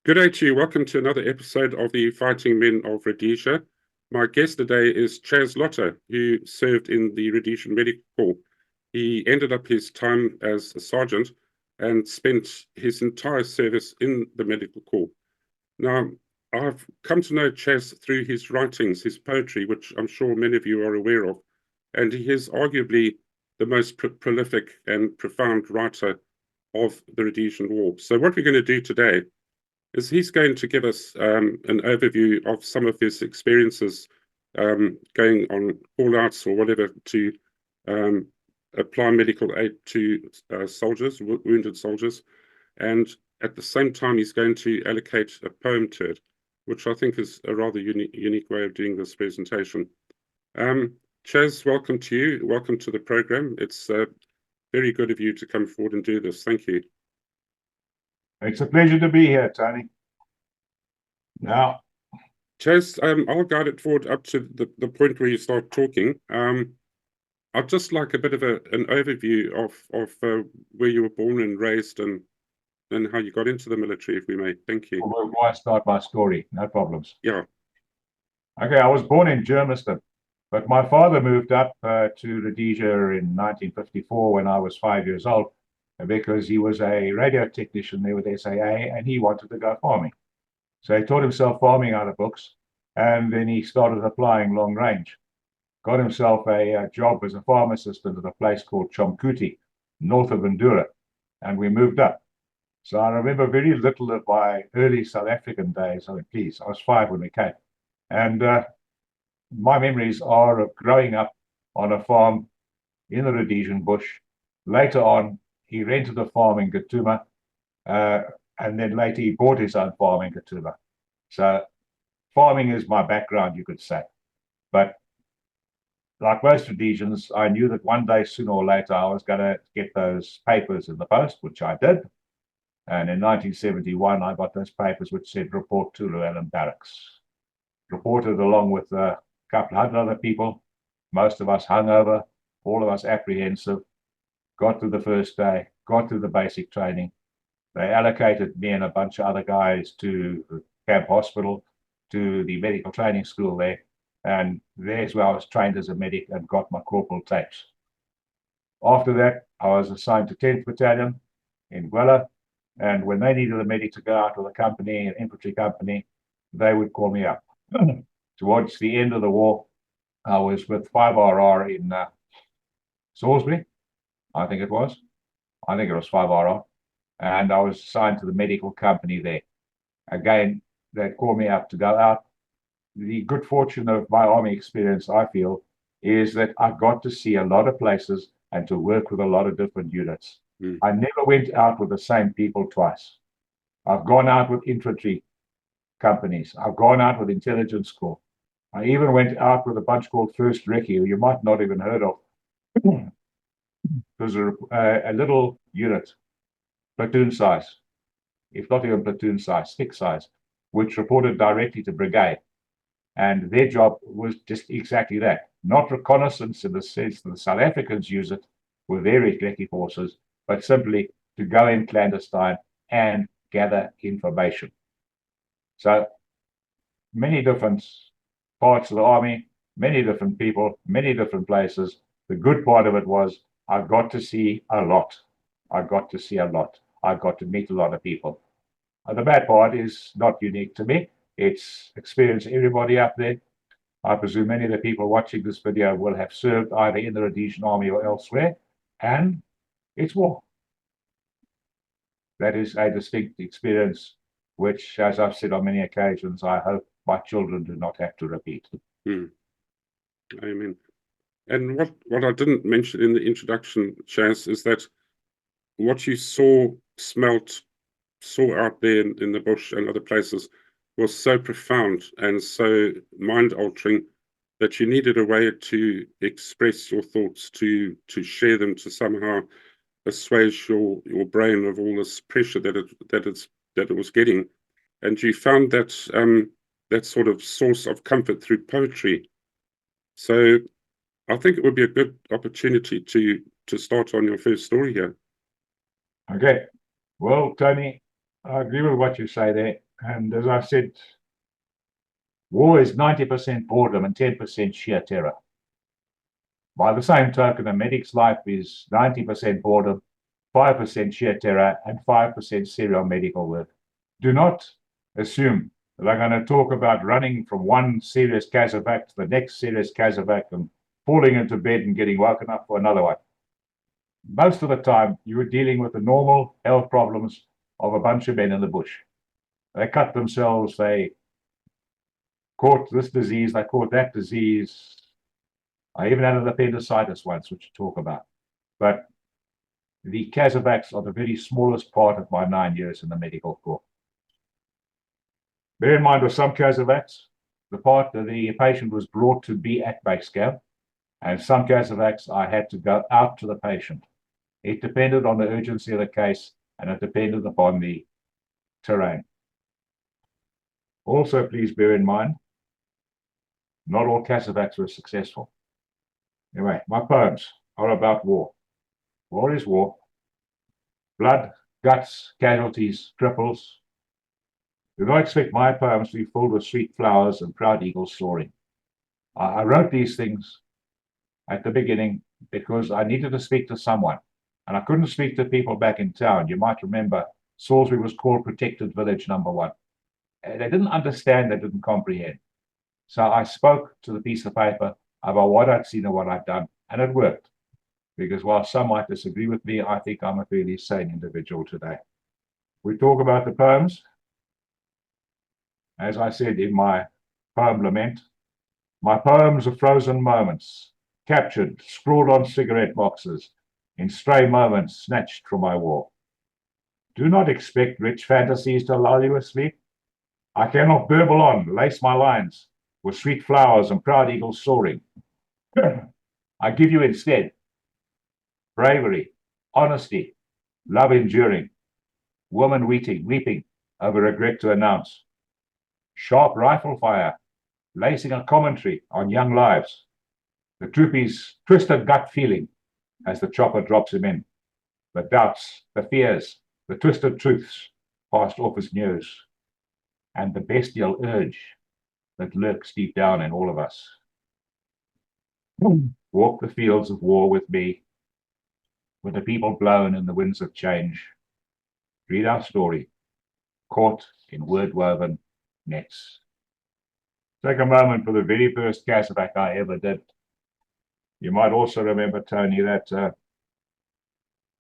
Good day to you. Welcome to another episode of the Fighting Men of Rhodesia. My guest today is Chaz Lotter, who served in the Rhodesian Medical Corps. He ended up his time as a sergeant and spent his entire service in the Medical Corps. Now, I've come to know Chaz through his writings, his poetry, which I'm sure many of you are aware of, and he is arguably the most prolific and profound writer of the Rhodesian War. So what we're going to do today is he's going to give us an overview of some of his experiences going on call-outs or whatever to apply medical aid to soldiers, wounded soldiers. And at the same time, he's going to allocate a poem to it, which I think is a rather unique way of doing this presentation. Chaz, welcome to you. Welcome to the program. It's very good of you to come forward and do this. Thank you. It's a pleasure to be here, Tony. Now, Chaz, I'll guide it forward up to the point where you start talking. I'd just like a bit of an overview of where you were born and raised and how you got into the military, if we may. Thank you. why start my story? No problems. Yeah. Okay, I was born in Germiston, but my father moved up to Rhodesia in 1954 when I was 5 years old, because he was a radio technician there with SAA and he wanted to go farming. So he taught himself farming out of books, and then he started applying long range. Got himself a job as a farm assistant at a place called Chomkuti, north of Bandura, and we moved up. So I remember very little of my early South African days. I was 5 when we came. And my memories are of growing up on a farm in the Rhodesian bush. Later on, he rented a farm in Gatuma, and then later he bought his own farm in Gatuma. So farming is my background, you could say. But like most Rhodesians, I knew that one day, sooner or later, I was going to get those papers in the post, which I did. And in 1971, I got those papers which said, report to Llewellyn Barracks. Reported along with a couple hundred other people, most of us hungover, all of us apprehensive. Got through the first day, got through the basic training. They allocated me and a bunch of other guys to the camp hospital, to the medical training school there. And there's where I was trained as a medic and got my corporal tapes. After that, I was assigned to 10th Battalion in Gwella. And when they needed a medic to go out with a company, an infantry company, they would call me up. Towards the end of the war, I was with 5RR in Salisbury, I think it was. I think it was 5RR. And I was assigned to the medical company there. Again, they called me up to go out. The good fortune of my army experience, I feel, is that I got to see a lot of places and to work with a lot of different units. I never went out with the same people twice. I've gone out with infantry companies. I've gone out with intelligence corps. I even went out with a bunch called First Recce, who you might not even heard of. It was a little unit, platoon size, if not even platoon size, stick size, which reported directly to brigade. And their job was just exactly that. Not reconnaissance in the sense that the South Africans use it with various Recce forces, but simply to go in clandestine and gather information. So many different parts of the army, many different people, many different places. The good part of it was I got to see a lot. I got to see a lot. I got to meet a lot of people. The bad part is not unique to me. It's experienced everybody up there. I presume many of the people watching this video will have served either in the Rhodesian army or elsewhere, and it's war. That is a distinct experience, which, as I've said on many occasions, I hope my children do not have to repeat. Amen. And what I didn't mention in the introduction, Chaz, is that what you saw out there in the bush and other places was so profound and so mind-altering that you needed a way to express your thoughts, to share them, to somehow assuage your brain of all this pressure that it was getting, and you found that sort of source of comfort through poetry. So I think it would be a good opportunity to start on your first story here. Okay. Well, Tony, I agree with what you say there. And as I said, war is 90% boredom and 10% sheer terror. By the same token, a medic's life is 90% boredom, 5% sheer terror, and 5% serial medical work. Do not assume that I'm going to talk about running from one serious casevac to the next serious casevac and falling into bed and getting woken up for another one. Most of the time, you are dealing with the normal health problems of a bunch of men in the bush. They cut themselves, they caught this disease, they caught that disease. I even had an appendicitis once, which you talk about. But the casevacs are the very smallest part of my 9 years in the medical corps. Bear in mind, with some casevacs, the patient was brought to be at base camp, and some casevacs I had to go out to the patient. It depended on the urgency of the case, and it depended upon the terrain. Also, please bear in mind, not all casevacs were successful. Anyway, my poems are about war. War is war. Blood, guts, casualties, cripples. Do not expect my poems to be filled with sweet flowers and proud eagles soaring. I wrote these things at the beginning because I needed to speak to someone, and I couldn't speak to people back in town. You might remember Salisbury was called Protected Village number 1. They didn't understand, they didn't comprehend. So I spoke to the piece of paper about what I'd seen and what I'd done, and it worked. Because while some might disagree with me, I think I'm a fairly sane individual today. We talk about the poems. As I said in my poem Lament, my poems are frozen moments, captured, scrawled on cigarette boxes, in stray moments snatched from my war. Do not expect rich fantasies to lull you asleep. I cannot burble on, lace my lines with sweet flowers and proud eagles soaring. I give you instead bravery, honesty, love enduring, woman weeping over regret to announce, sharp rifle fire, lacing a commentary on young lives, the troopie's twisted gut feeling as the chopper drops him in, the doubts, the fears, the twisted truths passed off his nose, and the bestial urge that lurks deep down in all of us. Walk the fields of war with me, with the people blown in the winds of change. Read our story, caught in word-woven nets. Take a moment for the very first casevac I ever did. You might also remember, Tony, that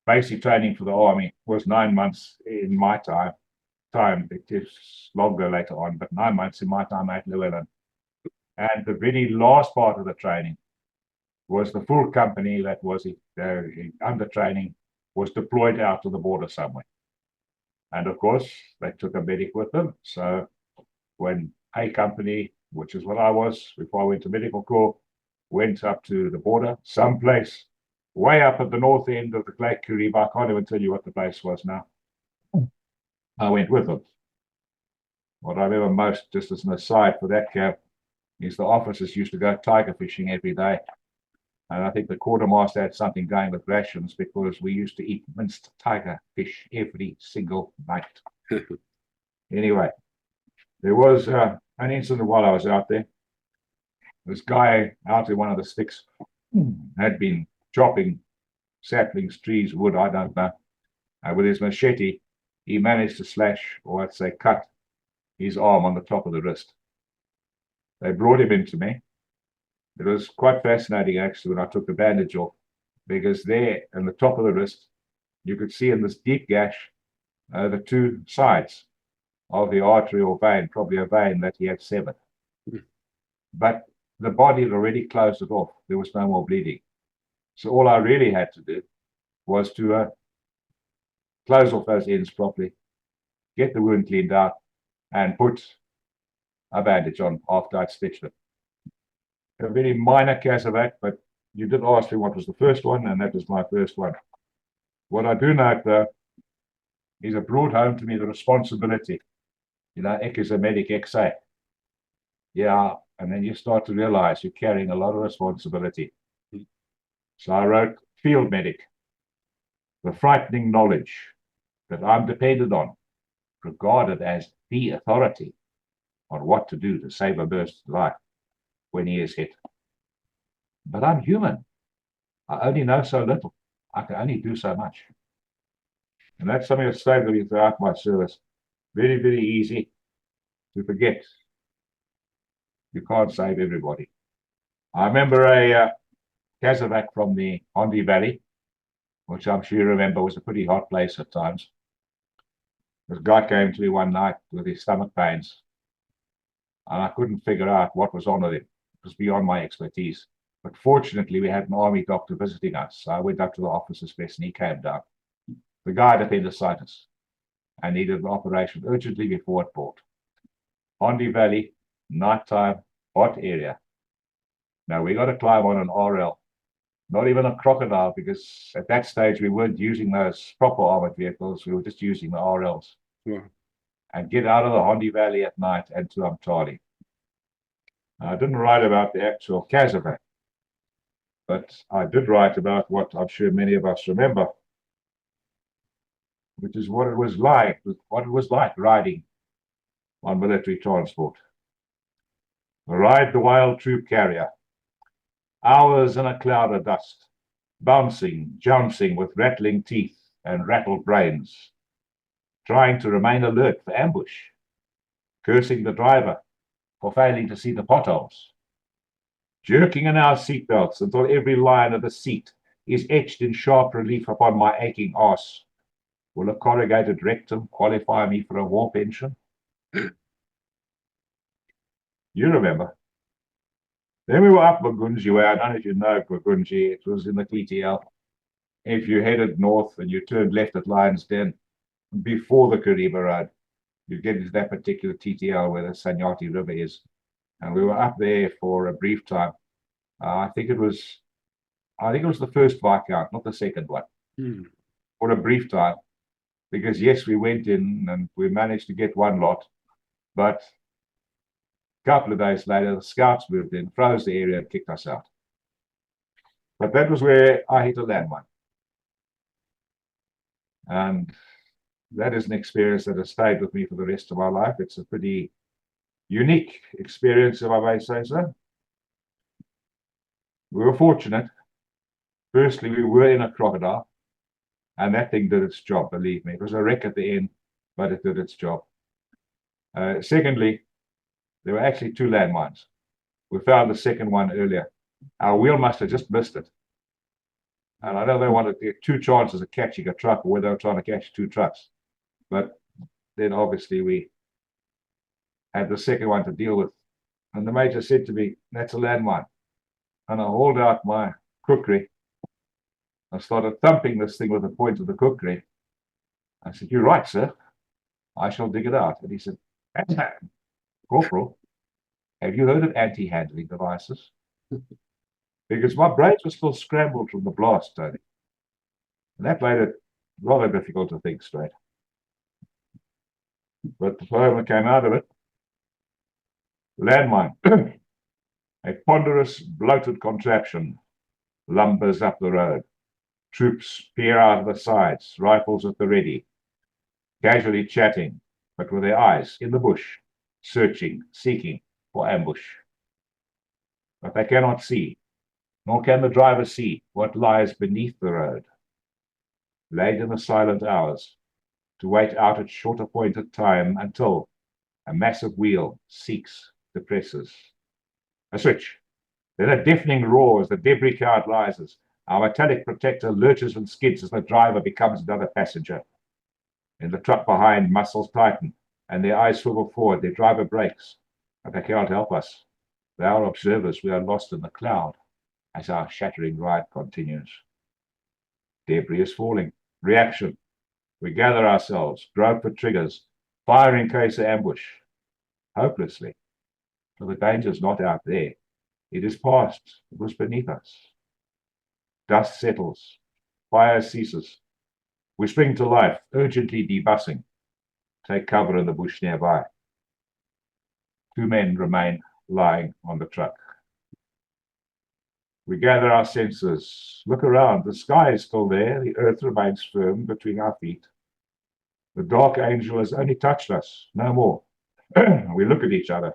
basic training for the army was 9 months in my time. It is longer later on, but 9 months in my time at Llewellyn. And the very last part of the training was the full company that was under training was deployed out to the border somewhere. And of course, they took a medic with them. So when a company, which is what I was before I went to medical corps, went up to the border, someplace way up at the north end of the Great Carib, I can't even tell you what the place was now. I went with them. What I remember most, just as an aside for that camp, is the officers used to go tiger fishing every day. And I think the quartermaster had something going with rations because we used to eat minced tiger fish every single night. Anyway, there was an incident while I was out there. This guy out in one of the sticks had been chopping saplings, trees, wood, I don't know. With his machete, he managed to slash, or I'd say cut, his arm on the top of the wrist. They brought him into me. It was quite fascinating, actually, when I took the bandage off, because there, on the top of the wrist, you could see in this deep gash the two sides of the artery or vein, probably a vein that he had severed. But the body had already closed it off. There was no more bleeding. So all I really had to do was to close off those ends properly, get the wound cleaned out, and put a bandage on after I'd stitched it. A very minor casevac, but you did ask me what was the first one, and that was my first one. What I do note, though, is it brought home to me the responsibility. You know, ek is a medic, ek say. Yeah, and then you start to realize you're carrying a lot of responsibility. So I wrote Field Medic, the frightening knowledge that I'm depended on regarded as the authority on what to do to save a person's life when he is hit. But I'm human. I only know so little. I can only do so much. And that's something that stayed with me throughout my service. Very, very easy to forget. You can't save everybody. I remember a casevac from the Hondi Valley, which I'm sure you remember was a pretty hot place at times. This guy came to me one night with his stomach pains, and I couldn't figure out what was on with him. It was beyond my expertise. But fortunately, we had an army doctor visiting us. So I went up to the officer space and he came down. The guy had appendicitis and needed an operation urgently before it bought. Hondi Valley, nighttime, hot area. Now we got to climb on an RL, not even a crocodile, because at that stage we weren't using those proper armored vehicles. We were just using the RLs. Yeah. And get out of the Hondi Valley at night and to Umtali. I didn't write about the actual casevac, but I did write about what I'm sure many of us remember, which is what it was like riding on military transport. Ride the wild troop carrier, hours in a cloud of dust, bouncing, jouncing with rattling teeth and rattled brains, trying to remain alert for ambush, cursing the driver for failing to see the potholes, jerking in our seatbelts until every line of the seat is etched in sharp relief upon my aching arse. Will a corrugated rectum qualify me for a war pension? You remember. Then we were up Magunji way. I don't know if you know Magunji. It was in the TTL. If you headed north and you turned left at Lions Den, before the Kariba Road, you get into that particular TTL where the Sanyati River is. And we were up there for a brief time. I think it was the first Viscount, not the second one, for a brief time. Because yes, we went in and we managed to get one lot, but a couple of days later, the scouts moved in, froze the area, and kicked us out. But that was where I hit a landmine. And that is an experience that has stayed with me for the rest of my life. It's a pretty unique experience, if I may say so. We were fortunate. Firstly, we were in a crocodile, and that thing did its job, believe me. It was a wreck at the end, but it did its job. Secondly, there were actually two landmines. We found the second one earlier. Our wheelmaster just missed it. And I know they wanted to get two chances of catching a truck, or whether they were trying to catch two trucks. But then obviously we had the second one to deal with. And the major said to me, "That's a landmine." And I hauled out my kukri. I started thumping this thing with the point of the kukri. I said, "You're right, sir. I shall dig it out." And he said, "Corporal, have you heard of anti-handling devices?" Because my brains were still scrambled from the blast, Tony. And that made it rather difficult to think straight. But the moment came out of it, landmine, a ponderous, bloated contraption, lumbers up the road. Troops peer out of the sides, rifles at the ready, casually chatting, but with their eyes in the bush, searching, seeking for ambush. But they cannot see, nor can the driver see what lies beneath the road, laid in the silent hours, to wait out its short appointed time until a massive wheel seeks, depresses. A switch, then a deafening roar as the debris cloud rises. Our metallic protector lurches and skids as the driver becomes another passenger. In the truck behind, muscles tighten, and their eyes swivel forward. Their driver brakes, but they cannot help us. They are observers. We are lost in the cloud as our shattering ride continues. Debris is falling. Reaction. We gather ourselves, grope for triggers, fire in case of ambush. Hopelessly. For the danger's not out there. It is past. It was beneath us. Dust settles. Fire ceases. We spring to life, urgently debussing. Take cover in the bush nearby. Two men remain lying on the truck. We gather our senses, look around. The sky is still there. The earth remains firm between our feet. The dark angel has only touched us, no more. We look at each other.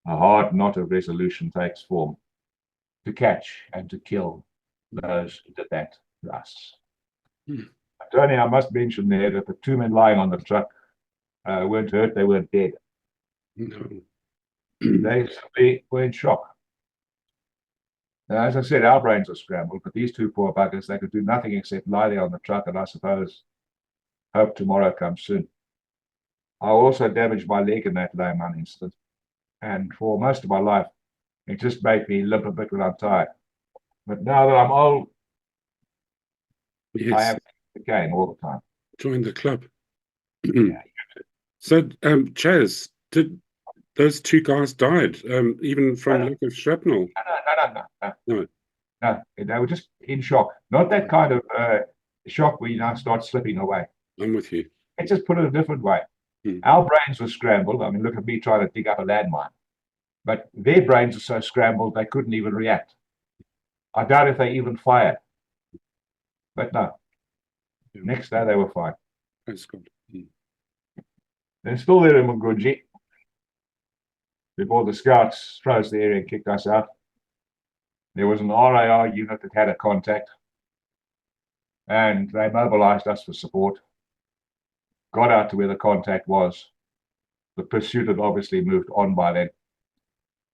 A hard knot of resolution takes form to catch and to kill those who did that to us. Tony, I must mention there that the two men lying on the truck weren't hurt, they weren't dead. No. They simply were in shock. Now, as I said, our brains were scrambled, but these two poor buggers, they could do nothing except lie there on the truck and I suppose hope tomorrow comes soon. I also damaged my leg in that landmine incident, and for most of my life, it just made me limp a bit when I'm tired. But now that I'm old, Yes. I have the game all the time. Join the club. Yeah. So, Chaz, did those two guys died even from lack of shrapnel? No. They were just in shock. Not that kind of shock where you now start slipping away. I'm with you. Let's just put it a different way. Our brains were scrambled. I mean, look at me trying to dig up a landmine. But their brains are so scrambled they couldn't even react. I doubt if they even fired. But no. Next day they were fine. That's good. They're still there in Mungunji before the scouts froze the area and kicked us out. There was an RAR unit that had a contact, and they mobilized us for support. Got out to where the contact was. The pursuit had obviously moved on by then,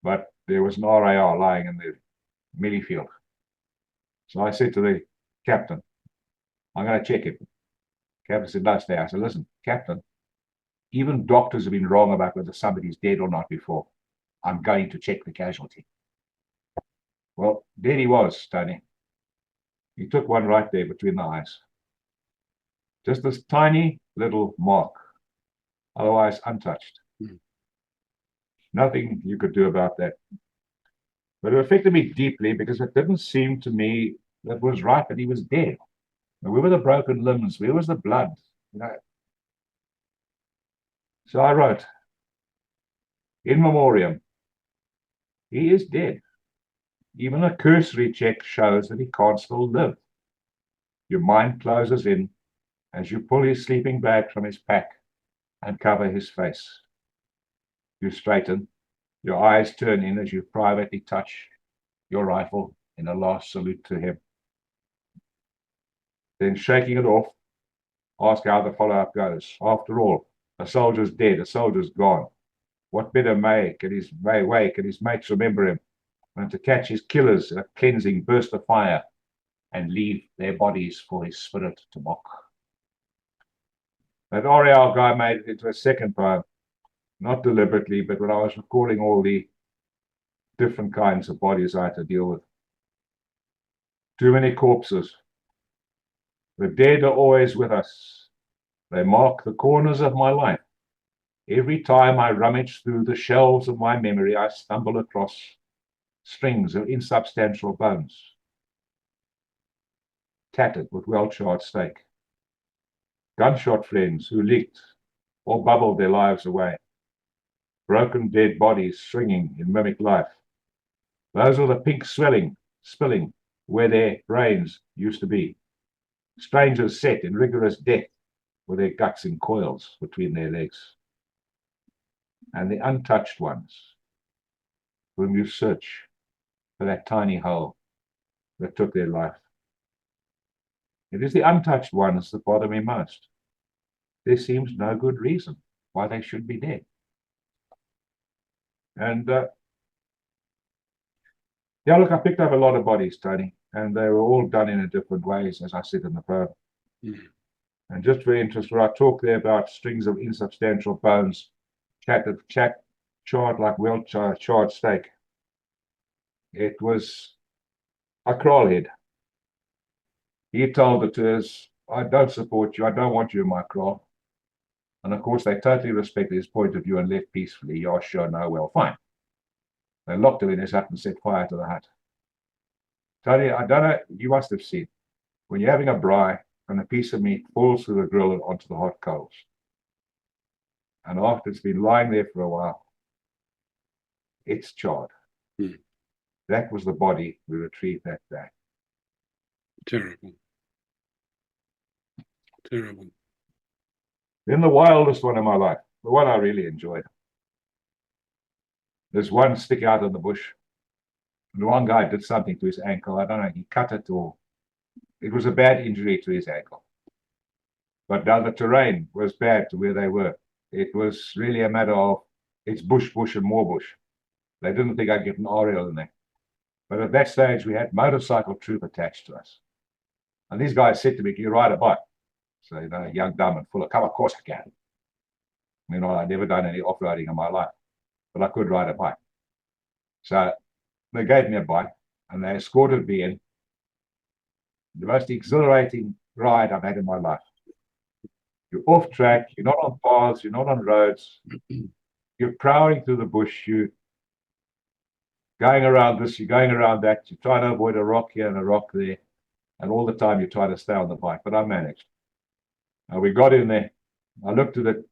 but there was an RAR lying in the mealie field. So I said to the captain, I'm going to check him. Captain said, no, stay. I said, listen, Captain, even doctors have been wrong about whether somebody's dead or not before. I'm going to check the casualty. Well, there he was, Tony. He took one right there between the eyes. Just this tiny little mark, otherwise untouched. Nothing you could do about that. But it affected me deeply because it didn't seem to me that was right that he was dead. And where were the broken limbs? Where was the blood? You know. So I wrote, in memoriam, he is dead. Even a cursory check shows that he can't still live. Your mind closes in as you pull his sleeping bag from his pack and cover his face. You straighten, your eyes turn in as you privately touch your rifle in a last salute to him. Then shaking it off, ask how the follow-up goes. After all, a soldier's dead, a soldier's gone. What better way can his mates remember him than to catch his killers in a cleansing burst of fire and leave their bodies for his spirit to mock? That Oriel guy made it into a second poem, not deliberately, but when I was recalling all the different kinds of bodies I had to deal with. Too many corpses. The dead are always with us. They mark the corners of my life. Every time I rummage through the shelves of my memory, I stumble across strings of insubstantial bones, tattered with well-charred steak. Gunshot friends who leaked or bubbled their lives away. Broken dead bodies swinging in mimic life. Those are the pink spilling where their brains used to be. Strangers set in rigorous death with their guts in coils between their legs. And the untouched ones, whom you search for that tiny hole that took their life. It is the untouched ones that bother me most. There seems no good reason why they should be dead. And yeah, look, I picked up a lot of bodies, Tony, and they were all done in different ways, as I said in the poem. And just for interest, where I talk there about strings of insubstantial bones, charred like well-charred steak. It was a kraal head. He told it to us, I don't support you, I don't want you in my kraal. And of course, they totally respected his point of view and left peacefully. Yeah, sure, no, well, fine. They locked him in his hut and set fire to the hut. Tony, I don't know, you must have seen, when you're having a braai and a piece of meat falls through the grill and onto the hot coals. And after it's been lying there for a while, it's charred. That was the body we retrieved that day. Terrible. Terrible. Then the wildest one in my life, the one I really enjoyed. There's one stick out in the bush. And one guy did something to his ankle. I don't know, he cut it or it was a bad injury to his ankle. But now the terrain was bad to where they were. It was really a matter of it's bush, bush, and more bush. They didn't think I'd get an aerial in there. But at that stage, we had motorcycle troop attached to us. And these guys said to me, "Can you ride a bike?" So, young, dumb, and full of, "Come, of course I can." I'd never done any off-roading in my life, but I could ride a bike. So they gave me a bike and they escorted me in. The most exhilarating ride I've had in my life. You're off track, you're not on paths, you're not on roads, you're prowling through the bush, you're going around this, you're going around that, you're trying to avoid a rock here and a rock there, and all the time you're trying to stay on the bike, but I managed. We got in there, I looked at it,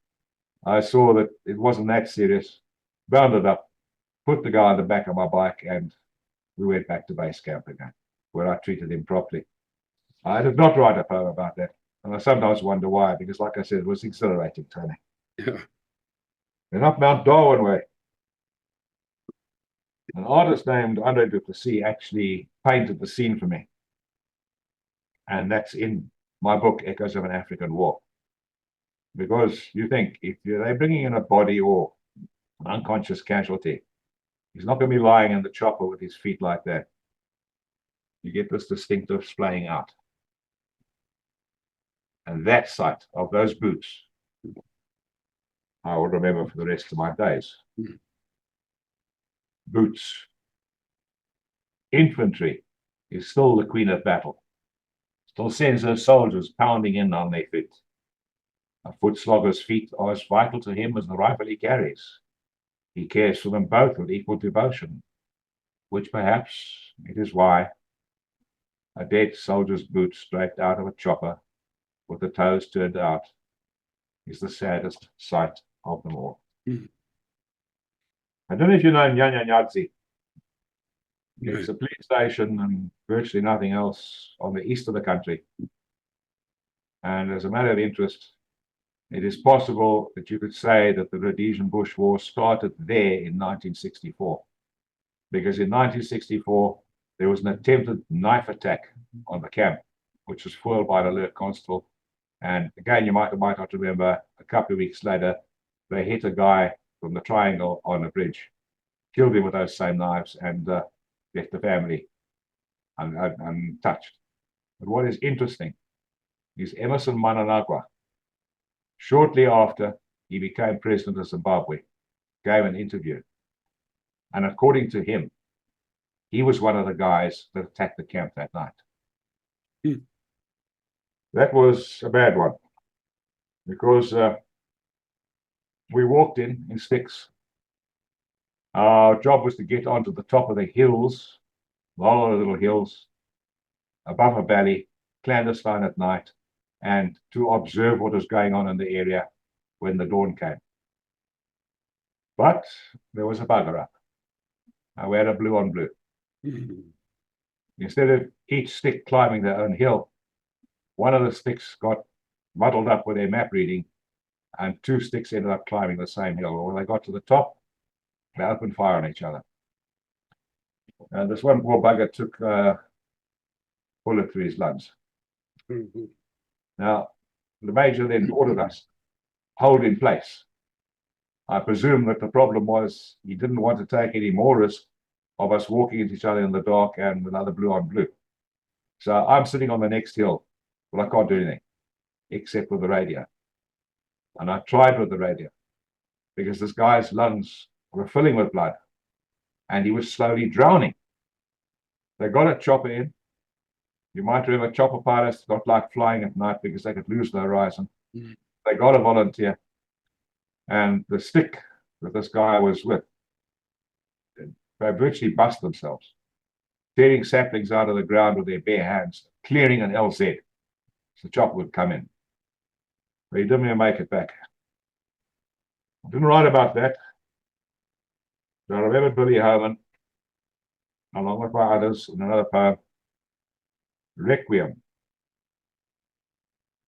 I saw that it wasn't that serious, bounded up, put the guy on the back of my bike, and we went back to base camp again, where I treated him properly. I did not write a poem about that, and I sometimes wonder why, because like I said, it was exhilarating, Tony. Yeah. And up Mount Darwin way, an artist named Andre Duplessis actually painted the scene for me. And that's in my book, Echoes of an African War. Because you think, if they're bringing in a body or an unconscious casualty, he's not going to be lying in the chopper with his feet like that. You get this distinctive splaying out. And that sight of those boots, I will remember for the rest of my days. Boots. Infantry is still the queen of battle. Still sends her soldiers pounding in on their feet. A foot slogger's feet are as vital to him as the rifle he carries. He cares for them both with equal devotion, which perhaps it is why a dead soldier's boot straight out of a chopper with the toes turned out is the saddest sight of them all. I don't know if you know Nyanyanyadzi. It's a police station and virtually nothing else on the east of the country. And as a matter of interest, it is possible that you could say that the Rhodesian Bush War started there in 1964. Because in 1964, there was an attempted knife attack on the camp, which was foiled by an alert constable. And again, you might not remember, a couple of weeks later, they hit a guy from the triangle on a bridge, killed him with those same knives, and left the family untouched. But what is interesting is Emerson Mnangagwa, shortly after he became president of Zimbabwe, gave an interview. And according to him, he was one of the guys that attacked the camp that night. That was a bad one, because we walked in sticks. Our job was to get onto the top of the hills, lot of little hills, above a valley, clandestine at night, and to observe what was going on in the area when the dawn came. But there was a bugger up. We had a blue on blue. Instead of each stick climbing their own hill, one of the sticks got muddled up with their map reading, and two sticks ended up climbing the same hill. When they got to the top, they opened fire on each other. And this one poor bugger took a bullet through his lungs. Now, the major then ordered us, hold in place. I presume that the problem was he didn't want to take any more risk of us walking into each other in the dark and with another blue on blue. So I'm sitting on the next hill, but I can't do anything except with the radio. And I tried with the radio because this guy's lungs were filling with blood and he was slowly drowning. They got a chopper in. You might remember chopper pilots don't like flying at night because they could lose the horizon. They got a volunteer, and the stick that this guy was with, they virtually bust themselves, tearing saplings out of the ground with their bare hands, clearing an LZ. So the chopper would come in. But he didn't even make it back. I didn't write about that. But I remembered Billy Homan, along with my others, in another poem, Requiem.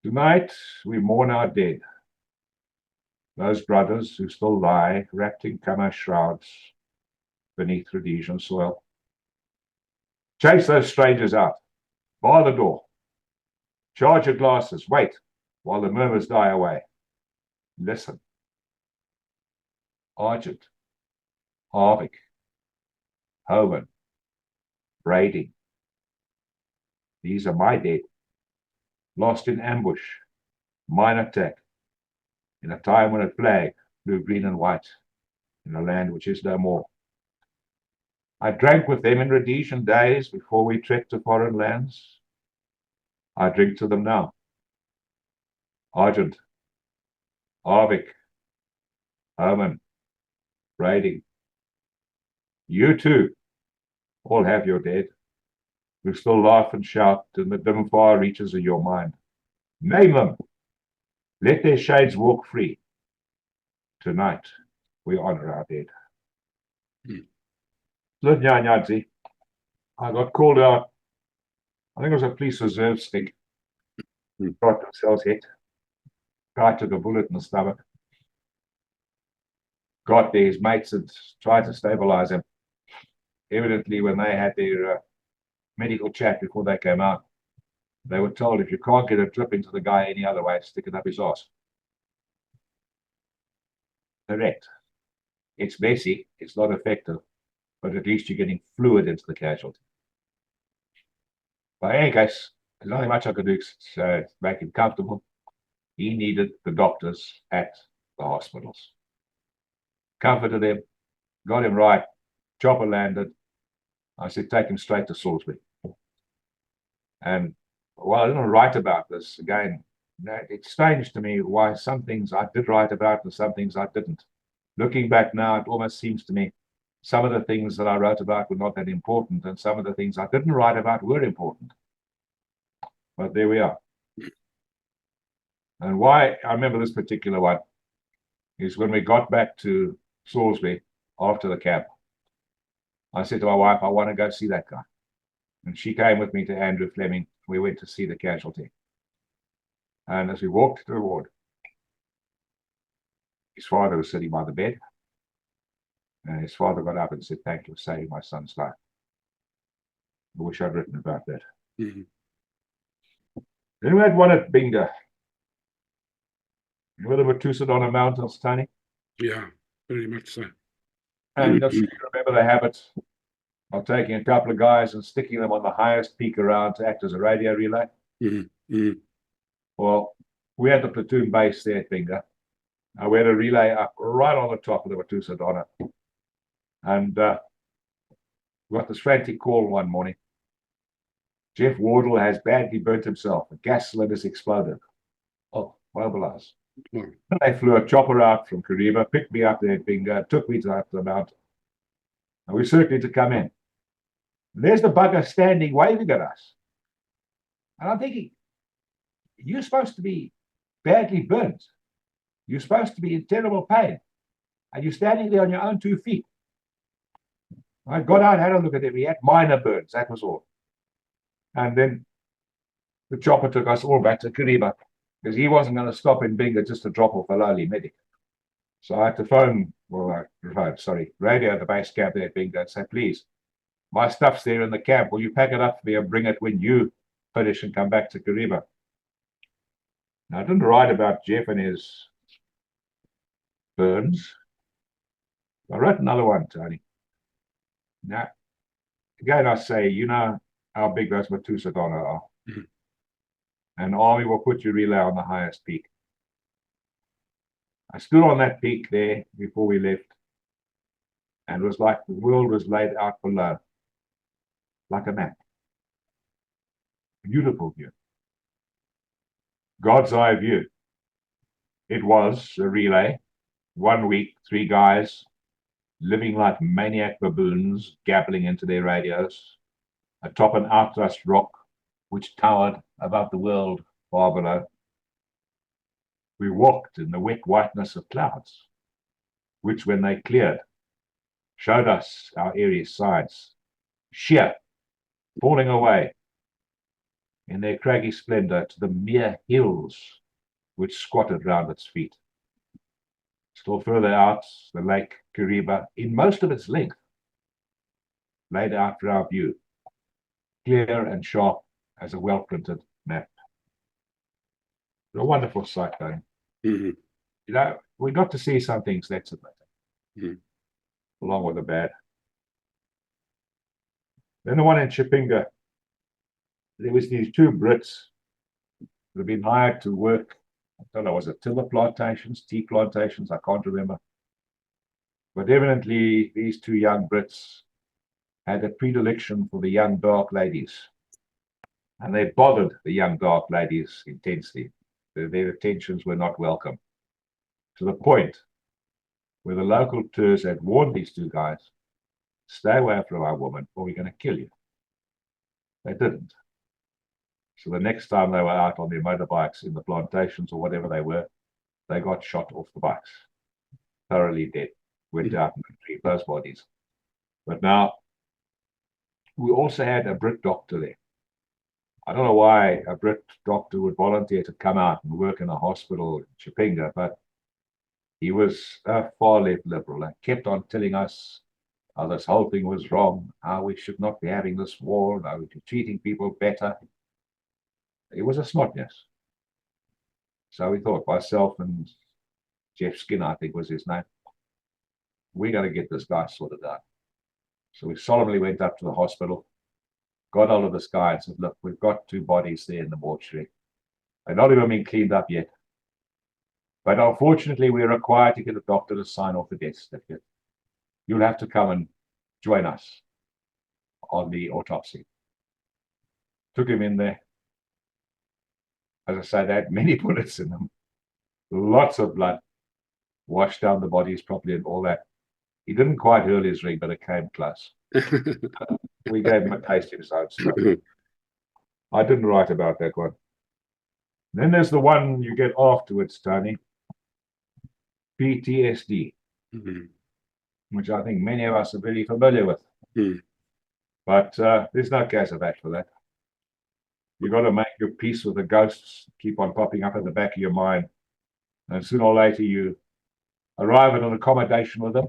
Tonight we mourn our dead. those brothers who still lie wrapped in camo shrouds beneath Rhodesian soil. Chase those strangers out. Bar the door. Charge your glasses. Wait while the murmurs die away. Listen. Argent, Harvick, Homan, Brady. These are my dead. Lost in ambush, mine attack, in a time when a flag flew green and white, in a land which is no more. I drank with them in Rhodesian days before we trekked to foreign lands. I drink to them now. Argent, Harvick, Homan, Brady. You too all have your dead, who still laugh and shout in the dim far reaches of your mind. Name them. Let their shades walk free. Tonight, we honor our dead. I got called out. I think it was a police reserve stick. Got themselves hit. Guy took a bullet in the stomach. Got there, his mates had tried to stabilize him. Evidently, when they had their medical chat before they came out, they were told if you can't get a drip into the guy any other way, stick it up his ass. Correct. It's messy, it's not effective, but at least you're getting fluid into the casualty. But in any case, there's nothing much I could do to make him comfortable. He needed the doctors at the hospitals. Comforted him, got him right, chopper landed. I said, take him straight to Salisbury. And while I didn't write about this, again, it's strange to me why some things I did write about and some things I didn't. Looking back now, it almost seems to me some of the things that I wrote about were not that important, and some of the things I didn't write about were important. But there we are. And why I remember this particular one is when we got back to Salisbury after the camp, I said to my wife, I want to go see that guy. And she came with me to Andrew Fleming. We went to see the casualty. And as we walked to the ward, his father was sitting by the bed. And his father got up and said, thank you for saving my son's life. I wish I'd written about that. Mm-hmm. Then we had one at Binga. You know the Watusadonna Mountains, Tony? Yeah, very much so. And you remember the habit of taking a couple of guys and sticking them on the highest peak around to act as a radio relay? Mm-hmm. Mm-hmm. Well, we had the platoon base there at Binga. We had a relay up right on the top of the Watusadonna. And we got this frantic call one morning. Jeff Wardle has badly burnt himself. The gas cylinder's exploded. Oh, mobilize. Wow. They flew a chopper out from Kariba, picked me up there at Binga, took me to the mountain. And we circled to come in. And there's the bugger standing, waving at us. And I'm thinking, you're supposed to be badly burnt. You're supposed to be in terrible pain. And you're standing there on your own 2 feet. I got out, had a look at him. He had minor burns, that was all. And then the chopper took us all back to Kariba because he wasn't going to stop in Binga just to drop off a lowly medic. So I had to radio the base camp there at Binga and say, please, my stuff's there in the camp. Will you pack it up for me and bring it when you finish and come back to Kariba? Now, I didn't write about Jeff and his burns. I wrote another one, Tony. Now, again, I say, you know how big those Watusadonna are. Mm-hmm. An army will put your relay on the highest peak. I stood on that peak there before we left, and it was like the world was laid out below, like a map. Beautiful view. God's eye view. It was a relay, 1 week, 3 guys, living like maniac baboons, gabbling into their radios, atop an outthrust rock, which towered above the world far below. We walked in the wet whiteness of clouds, which, when they cleared, showed us our airy sides, sheer, falling away in their craggy splendor to the mere hills which squatted round its feet. Still further out, the Lake Kariba, in most of its length, laid out for our view, clear and sharp as a well-printed map. A wonderful sight, though. Mm-hmm. You know, we got to see some things, that's it, along with the bad. Then the one in Chipinga, there was these two Brits that had been hired to work, I don't know, was it timber plantations, tea plantations, I can't remember. But evidently, these two young Brits had a predilection for the young dark ladies. And they bothered the young dark ladies intensely. Their attentions were not welcome. To the point where the local tours had warned these two guys, stay away from our woman or we're going to kill you. They didn't. So the next time they were out on their motorbikes in the plantations or whatever they were, they got shot off the bikes. Thoroughly dead. Went out and retrieved those bodies. But now, we also had a Brit doctor there. I don't know why a Brit doctor would volunteer to come out and work in a hospital in Chipinga, but he was far left liberal and kept on telling us how this whole thing was wrong, how we should not be having this war, how we should be treating people better. It was a snotness. So we thought, myself and Jeff Skinner, I think was his name, we got to get this guy sorted out. So we solemnly went up to the hospital, got hold of this guy and said, look, we've got two bodies there in the mortuary. They're not even been cleaned up yet. But unfortunately, we're required to get a doctor to sign off the death certificate. You'll have to come and join us on the autopsy. Took him in there. As I say, they had many bullets in them. Lots of blood. Washed down the bodies properly and all that. He didn't quite hurl his ring, but it came close. We gave him a taste of his own stuff. I didn't write about that one. Then there's the one you get afterwards, Tony. PTSD, which I think many of us are very familiar with. But there's no case of that for that. You've got to make your peace with the ghosts, keep on popping up at the back of your mind. And sooner or later you arrive at an accommodation with them.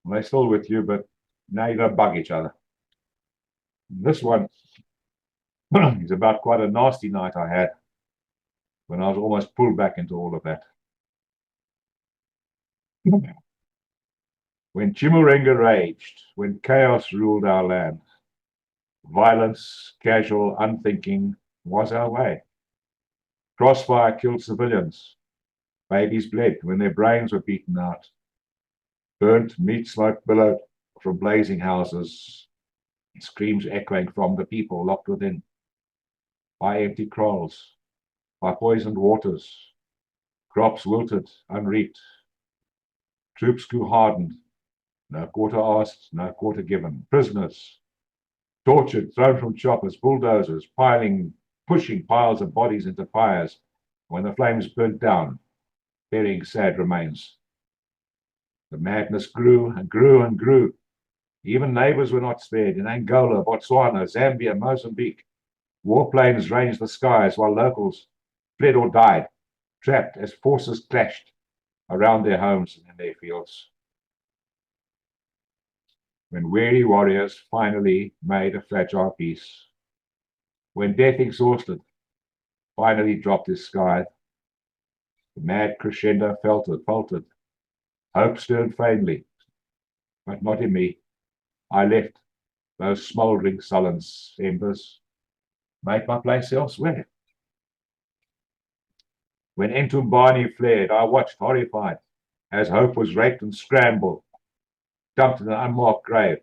And they're still with you, but now you don't bug each other. This one is about quite a nasty night I had when I was almost pulled back into all of that. When Chimurenga raged, when chaos ruled our land, violence, casual, unthinking, was our way. Crossfire killed civilians. Babies bled when their brains were beaten out. Burnt meat smoke billowed from blazing houses, screams echoing from the people locked within. By empty kraals, by poisoned waters, crops wilted, unreaped. Troops grew hardened, no quarter asked, no quarter given. Prisoners, tortured, thrown from choppers, bulldozers, pushing piles of bodies into fires when the flames burnt down, burying sad remains. The madness grew and grew and grew. Even neighbors were not spared. In Angola, Botswana, Zambia, Mozambique, warplanes ranged the skies while locals fled or died, trapped as forces clashed around their homes and in their fields. When weary warriors finally made a fragile peace, when death exhausted finally dropped his scythe, the mad crescendo faltered. Hope stirred faintly, but not in me. I left those smouldering sullen embers, made my place elsewhere. When Entumbani fled, I watched horrified as hope was raped and scrambled, dumped in an unmarked grave.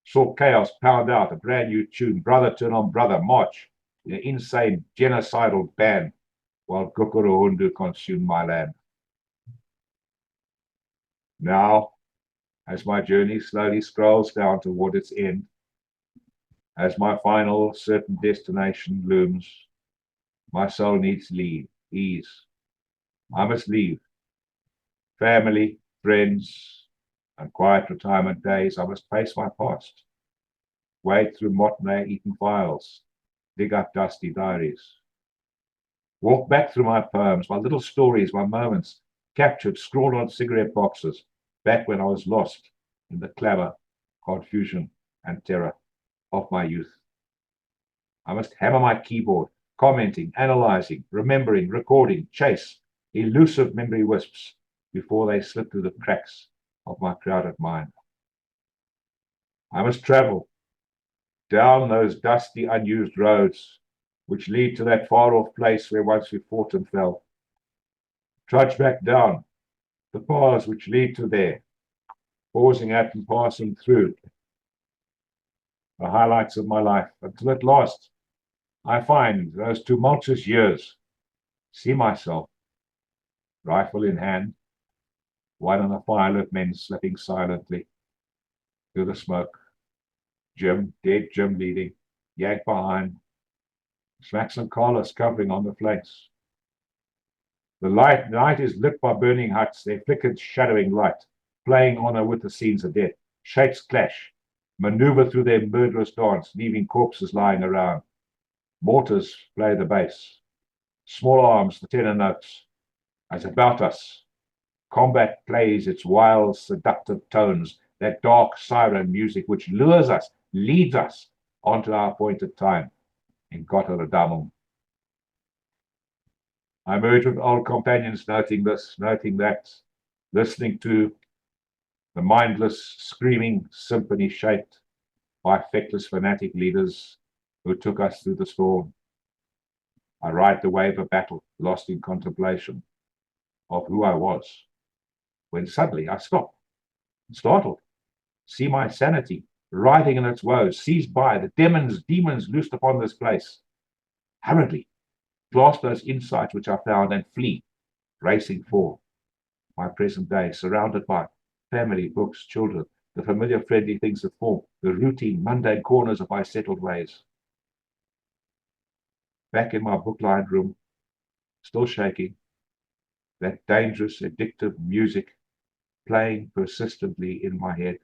Saw chaos pound out a brand new tune, brother turn on brother, march in an insane genocidal band while Gukuru consumed my land. Now, as my journey slowly scrolls down toward its end, as my final certain destination looms, my soul needs ease. I must leave. Family, friends, and quiet retirement days, I must face my past. Wade through motley-eaten files, dig up dusty diaries. Walk back through my poems, my little stories, my moments, captured, scrawled on cigarette boxes, back when I was lost in the clamor, confusion, and terror of my youth. I must hammer my keyboard, commenting, analyzing, remembering, recording, chase elusive memory wisps before they slip through the cracks of my crowded mind. I must travel down those dusty, unused roads which lead to that far-off place where once we fought and fell. Trudge back down the paths which lead to there, pausing at and passing through the highlights of my life, until at last I find those tumultuous years, see myself, rifle in hand, white on the firelit, men slipping silently through the smoke. Jim, dead Jim leading, Yank behind, Smacks and Carlos covering on the flanks. The night is lit by burning huts, their flickered shadowing light, playing honor with the scenes of death. Shapes clash, maneuver through their murderous dance, leaving corpses lying around. Mortars play the bass, small arms the tenor notes, as about us, combat plays its wild, seductive tones, that dark siren music which lures us, leads us onto our appointed time in Gotterdamum. I merge with old companions, noting this, noting that, listening to the mindless, screaming symphony shaped by feckless fanatic leaders who took us through the storm. I ride the wave of battle, lost in contemplation of who I was, when suddenly I stop, startled, see my sanity writhing in its woes, seized by the demons loosed upon this place. Hurriedly grasp those insights which I found and flee, racing for my present day, surrounded by family, books, children, the familiar friendly things that form the routine, mundane corners of my settled ways. Back in my book-lined room, still shaking, that dangerous, addictive music playing persistently in my head.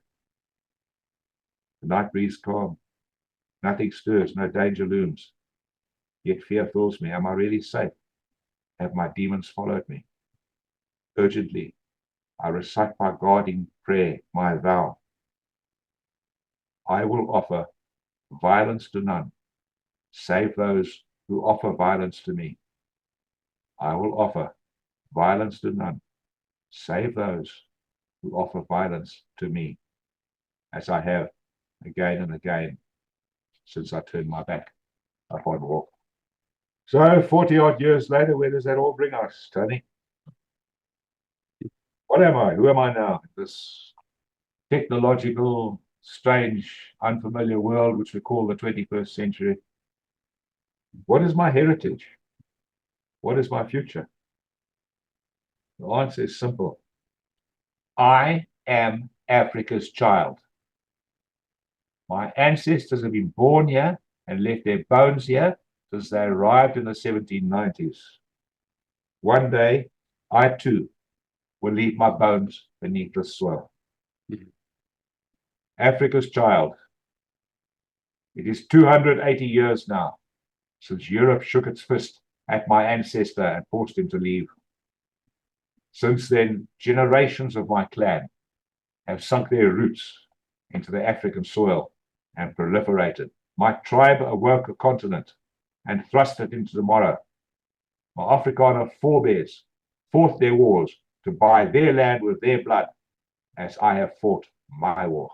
The night breeze calm, nothing stirs, no danger looms. Yet fear fills me. Am I really safe? Have my demons followed me? Urgently, I recite my guarding prayer, my vow. I will offer violence to none, save those who offer violence to me. I will offer violence to none, save those who offer violence to me, as I have again and again since I turned my back upon war. So 40 odd years later, where does that all bring us, Tony? What am I? Who am I now? This technological, strange, unfamiliar world which we call the 21st century. What is my heritage? What is my future? The answer is simple. I am Africa's child. My ancestors have been born here and left their bones here since they arrived in the 1790s. One day, I too will leave my bones beneath the soil. Africa's child. It is 280 years now since Europe shook its fist at my ancestor and forced him to leave. Since then, generations of my clan have sunk their roots into the African soil and proliferated. My tribe awoke a continent and thrust it into tomorrow. My Afrikaner forebears fought their wars to buy their land with their blood, as I have fought my war.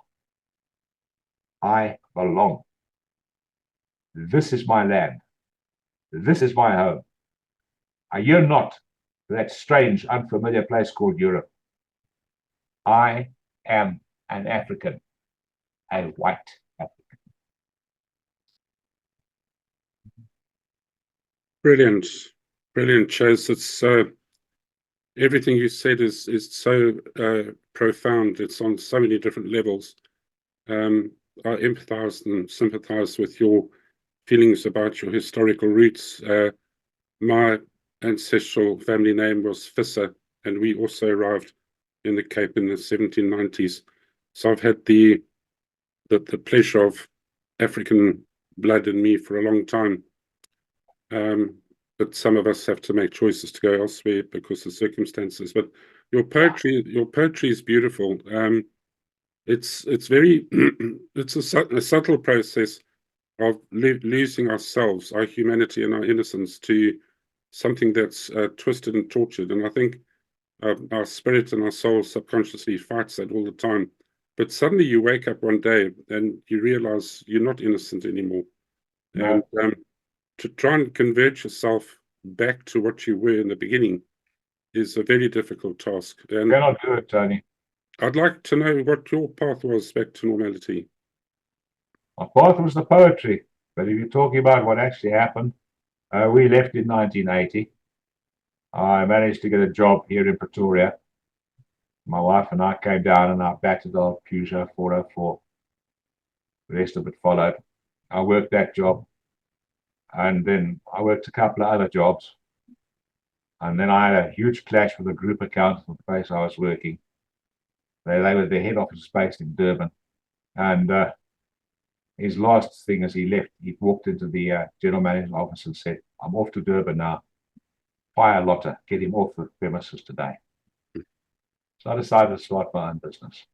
I belong. This is my land. This is my home. I yearn not for that strange, unfamiliar place called Europe. I am an African, a white African. Brilliant, brilliant, Chaz. It's everything you said is so profound. It's on so many different levels. I empathize and sympathize with your feelings about your historical roots. My ancestral family name was Visser, and we also arrived in the Cape in the 1790s. So I've had the pleasure of African blood in me for a long time. but some of us have to make choices to go elsewhere because of circumstances. But your poetry is beautiful. It's very it's a subtle process of losing ourselves, our humanity and our innocence to something that's twisted and tortured. And I think our spirit and our soul subconsciously fights that all the time. But suddenly you wake up one day and you realize you're not innocent anymore. And No, to try and convert yourself back to what you were in the beginning is a very difficult task. And cannot do it, Tony. I'd like to know what your path was back to normality. My path was the poetry, but if you're talking about what actually happened, we left in 1980. I managed to get a job here in Pretoria. My wife and I came down in our battered old Peugeot 404. The rest of it followed. I worked that job, and then I worked a couple of other jobs. And then I had a huge clash with a group accountant at the place I was working. They were their head office based in Durban. And his last thing as he left, he walked into the general manager's office and said, "I'm off to Durban now. Fire Lotta, get him off the premises today." So I decided to start my own business,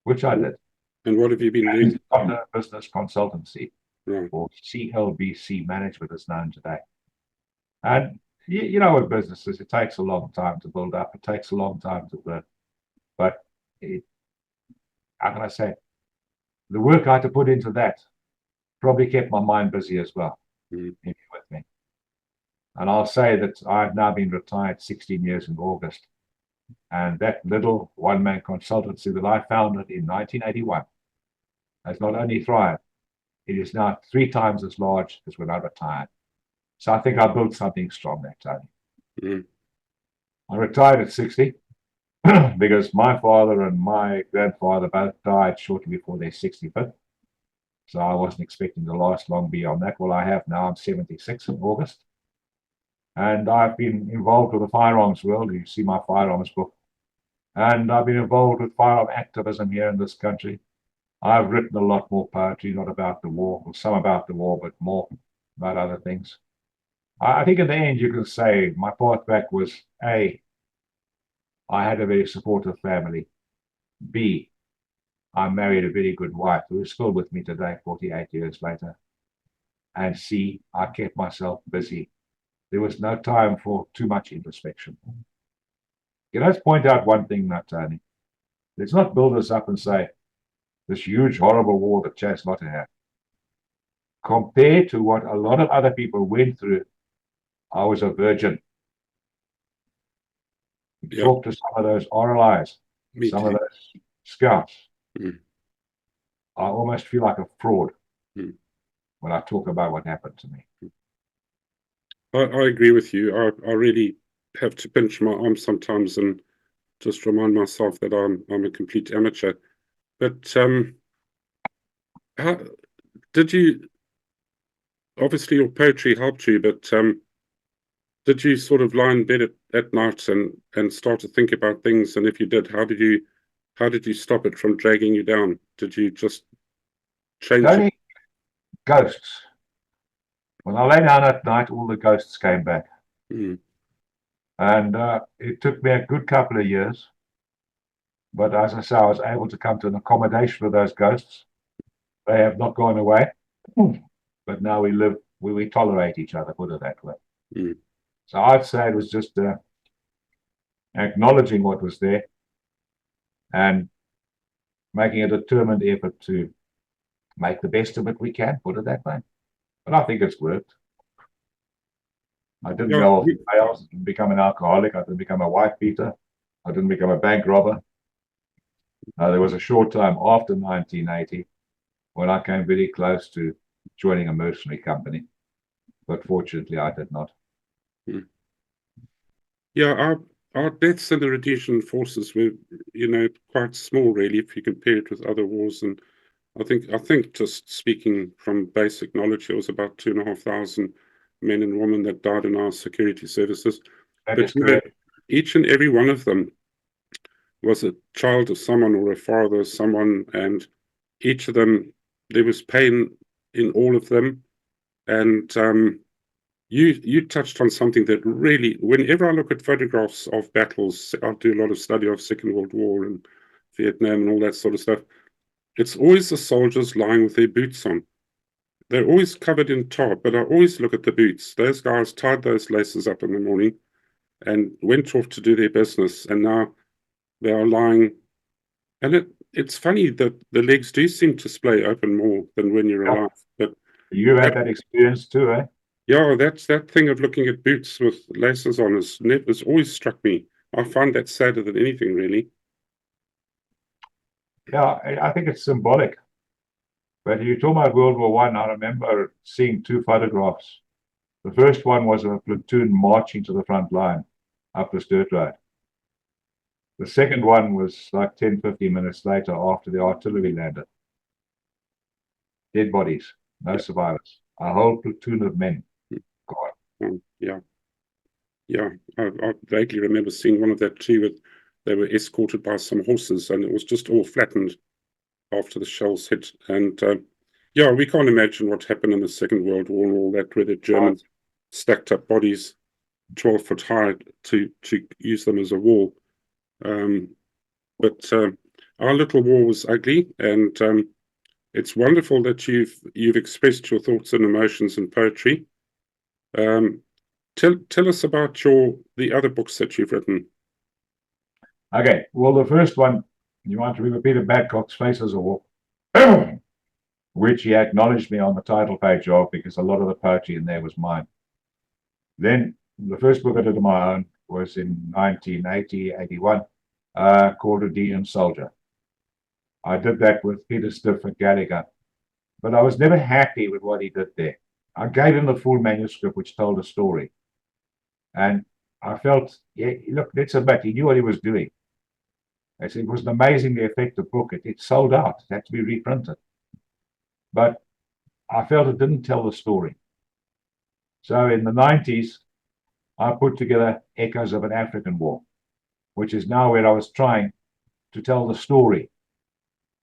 which I did. And what have you been doing? Lotta Business Consultancy, Right. or CLBC Management is known today. And you know what business is, it takes a long time to build up. It takes a long time to work. But how can I say, the work I had to put into that probably kept my mind busy as well, if you're with me. And I'll say that I've now been retired 16 years in August. And that little one-man consultancy that I founded in 1981 has not only thrived, it is now 3 times as large as when I retired. So I think I built something strong there, Tony. Mm. I retired at 60 because my father and my grandfather both died shortly before their 65th. So I wasn't expecting to last long beyond that. Well, I have now. I'm 76 in August. And I've been involved with the firearms world. You see my firearms book. And I've been involved with firearm activism here in this country. I've written a lot more poetry, not about the war, or some about the war, but more about other things. I think in the end, you can say my path back was A, I had a very supportive family. B, I married a very good wife who is still with me today, 48 years later. And C, I kept myself busy. There was no time for too much introspection. Can I just point out one thing now, Tony? Let's not build us up and say, this huge, horrible war that Chas Lotte had. Compared to what a lot of other people went through, I was a virgin. Yep. Talk to some of those RLIs, some of those scouts. I almost feel like a fraud when I talk about what happened to me. I agree with you. I really have to pinch my arm sometimes and just remind myself that I'm a complete amateur. But how did you? Obviously, your poetry helped you, but did you sort of lie in bed at night and start to think about things? And if you did, how did you stop it from dragging you down? Did you just change Only ghosts. When I lay down at night, all the ghosts came back. And it took me a good couple of years. But as I say, I was able to come to an accommodation with those ghosts. They have not gone away. But now we live, we tolerate each other, put it that way. So I'd say it was just acknowledging what was there and making a determined effort to make the best of it we can, put it that way. But I think it's worked. I didn't go off the rails. I didn't become an alcoholic. I didn't become a wife beater. I didn't become a bank robber. There was a short time after 1980 when I came very close to joining a mercenary company. But fortunately, I did not. Yeah, our deaths in the Rhodesian forces were, quite small, really, if you compare it with other wars. And I think just speaking from basic knowledge, it was about 2,500 men and women that died in our security services. But each and every one of them was a child of someone or a father of someone, and each of them, there was pain in all of them. And You touched on something that really, whenever I look at photographs of battles, I do a lot of study of Second World War and Vietnam and all that sort of stuff. It's always the soldiers lying with their boots on. They're always covered in tar, but I always look at the boots. Those guys tied those laces up in the morning and went off to do their business, and now they are lying. And it's funny that the legs do seem to splay open more than when you're alive. But you had that experience too, eh? yeah, that's that thing of looking at boots with laces on has always struck me. I find that sadder than anything, really. Yeah, I think it's symbolic. But you talk about World War I remember seeing two photographs. The first one was of a platoon marching to the front line up this dirt road. The second one was like 10, 15 minutes later after the artillery landed. Dead bodies, no survivors. A whole platoon of men. God. Yeah. Yeah, I vaguely remember seeing one of that too. With they were escorted by some horses, and it was just all flattened after the shells hit. And yeah, we can't imagine what happened in the Second World War and all that, where the Germans stacked up bodies 12 foot high to use them as a wall. But our little war was ugly, and it's wonderful that you've expressed your thoughts and emotions in poetry. Um, tell us about the other books that you've written. Okay, well, the first one, you want to read Peter Badcock's Faces of War, which he acknowledged me on the title page of because a lot of the poetry in there was mine. Then the first book I did on my own was in 1980, 81, called Rhodesian Soldier. I did that with Peter Stiff at Gallagher, but I was never happy with what he did there. I gave him the full manuscript, which told a story. And I felt, yeah, look, that's a bit. He knew what he was doing. It was an amazingly effective book. It sold out. It had to be reprinted. But I felt it didn't tell the story. So in the 90s, I put together Echoes of an African War, which is now where I was trying to tell the story.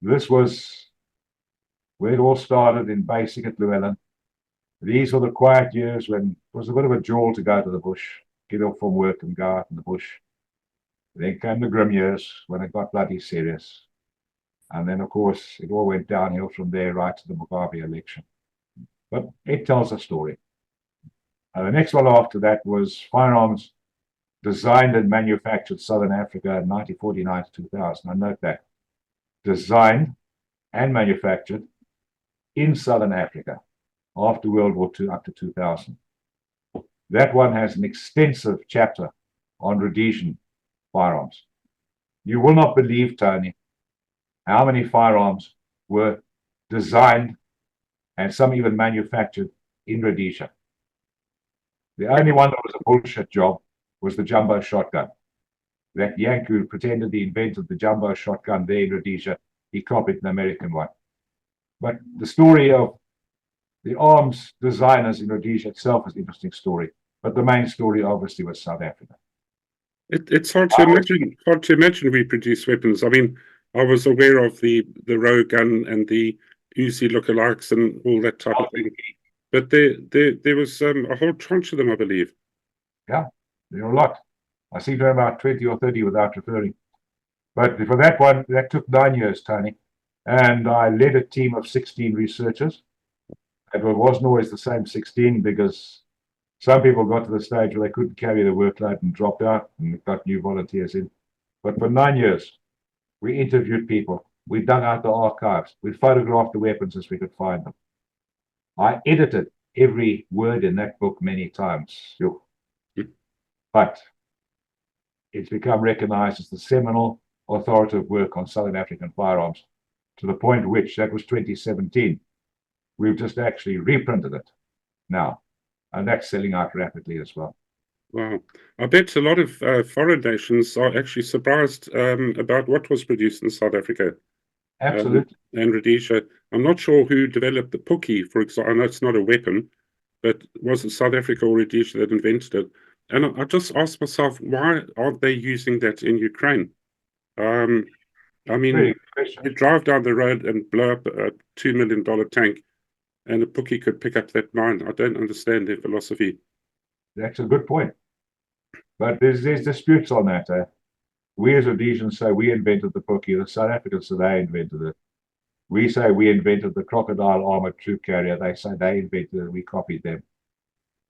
This was where it all started in basic at Llewellyn. These were the quiet years when it was a bit of a jaunt to go to the bush, get off from work and go out in the bush. Then came the grim years when it got bloody serious. And then, of course, it all went downhill from there right to the Mugabe election. But it tells a story. The next one after that was Firearms Designed and Manufactured Southern Africa in 1949 to 2000. I note that. Designed and manufactured in Southern Africa after World War II up to 2000. That one has an extensive chapter on Rhodesian firearms. You will not believe, Tony, how many firearms were designed and some even manufactured in Rhodesia. The only one that was a bullshit job was the jumbo shotgun. That Yank who pretended he invented the jumbo shotgun there in Rhodesia, he copied an American one. But the story of the arms designers in Rhodesia itself is an interesting story. But the main story, obviously, was South Africa. It's hard to imagine we produce weapons. I mean, I was aware of the Roe gun and the Uzi lookalikes and all that type of thing. But there was a whole tranche of them, I believe. Yeah, there were a lot. I see there about 20 or 30 without referring. But for that one, that took 9 years, Tony. And I led a team of 16 researchers. It wasn't always the same 16 because some people got to the stage where they couldn't carry the workload and dropped out and got new volunteers in. But for 9 years, we interviewed people. We dug out the archives. We photographed the weapons as we could find them. I edited every word in that book many times. But it's become recognized as the seminal authoritative work on Southern African firearms to the point at which, that was 2017, we've just actually reprinted it now. And that's selling out rapidly as well. Wow. I bet a lot of foreign nations are actually surprised about what was produced in South Africa. Absolutely. And Rhodesia. I'm not sure who developed the Pookie, for example. I know it's not a weapon, but was it South Africa or Rhodesia that invented it? And I just asked myself, why aren't they using that in Ukraine? I mean, you drive down the road and blow up a $2 million tank, and a Pookie could pick up that mine. I don't understand their philosophy. That's a good point. But there's disputes on that. We as Rhodesians say we invented the bookie. The South Africans say they invented it. We say we invented the crocodile armored troop carrier. They say they invented it. We copied them.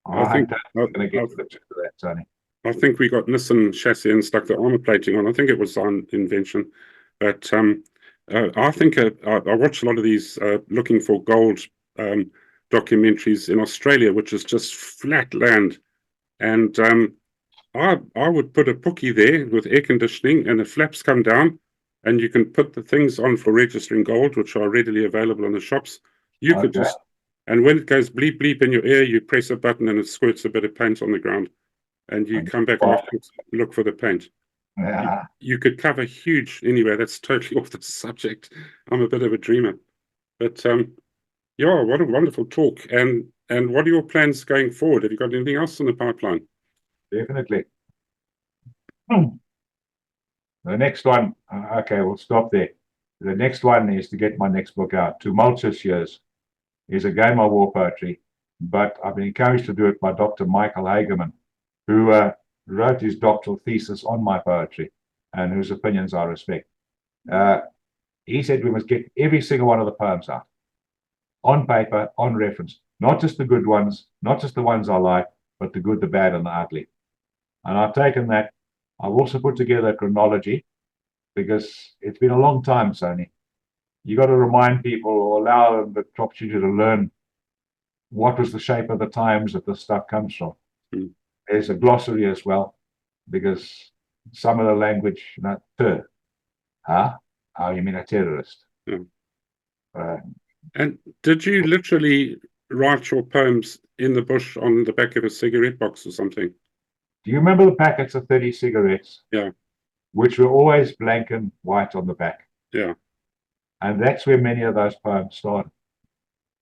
I think I'm going to get to the truth of that, Tony. I think we got Nissan chassis and stuck the armor plating on. I think it was our invention. But I think I watch a lot of these looking for gold documentaries in Australia, which is just flat land. And I would put a pookie there with air conditioning, and the flaps come down, and you can put the things on for registering gold, which are readily available in the shops. You could just, and when it goes bleep bleep in your ear, you press a button and it squirts a bit of paint on the ground, and you come back afterwards to look for the paint. Yeah. You could cover huge. Anyway, that's totally off the subject. I'm a bit of a dreamer, but yeah, what a wonderful talk. And what are your plans going forward? Have you got anything else in the pipeline? Definitely. The next one, okay, we'll stop there. The next one is to get my next book out. Tumultuous Years is a game of war poetry, but I've been encouraged to do it by Dr. Michael Hageman, who wrote his doctoral thesis on my poetry and whose opinions I respect. He said we must get every single one of the poems out on paper, on reference, not just the good ones, not just the ones I like, but the good, the bad, and the ugly. And I've taken that. I've also put together a chronology because it's been a long time, Sony. You got to remind people or allow them the opportunity to learn what was the shape of the times that this stuff comes from. Mm. There's a glossary as well, because some of the language, oh, you mean a terrorist? Yeah. And did you literally write your poems in the bush on the back of a cigarette box or something? Do you remember the packets of 30 cigarettes? Yeah. Which were always blank and white on the back. Yeah. And that's where many of those poems started.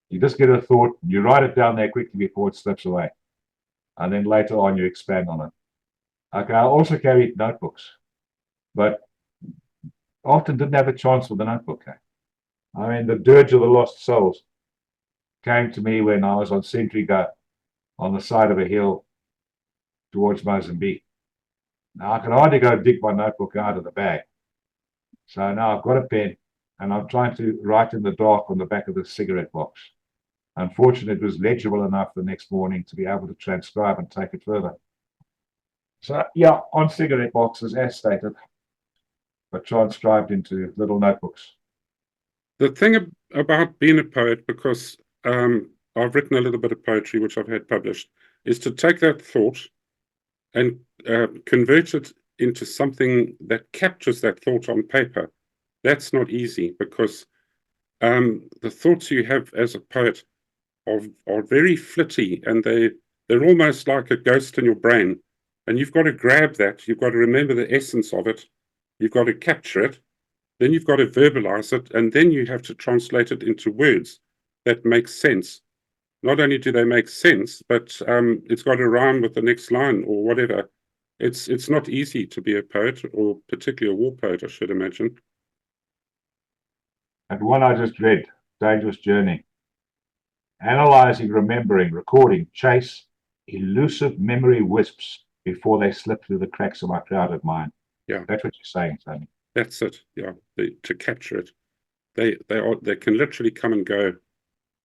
You just get a thought, you write it down there quickly before it slips away. And then later on, you expand on it. Okay, I also carried notebooks, but often didn't have a chance with the notebook. I mean, the Dirge of the Lost Souls came to me when I was on sentry go on the side of a hill towards Mozambique. Now, I can hardly go dig my notebook out of the bag. So now I've got a pen, and I'm trying to write in the dark on the back of the cigarette box. Unfortunately, it was legible enough the next morning to be able to transcribe and take it further. So, yeah, on cigarette boxes, as stated, but transcribed into little notebooks. The thing about being a poet, because I've written a little bit of poetry, which I've had published, is to take that thought and convert it into something that captures that thought on paper. That's not easy, because the thoughts you have as a poet are very flitty, and they're almost like a ghost in your brain. And you've got to grab that. You've got to remember the essence of it. You've got to capture it. Then you've got to verbalize it, and then you have to translate it into words that make sense. Not only do they make sense, but it's got to rhyme with the next line or whatever. It's not easy to be a poet, or particularly a war poet, I should imagine. And one I just read, Dangerous Journey. Analyzing, remembering, recording, chase elusive memory wisps before they slip through the cracks of my crowded mind. Yeah, that's what you're saying, Tony. That's it. Yeah, to capture it, they can literally come and go,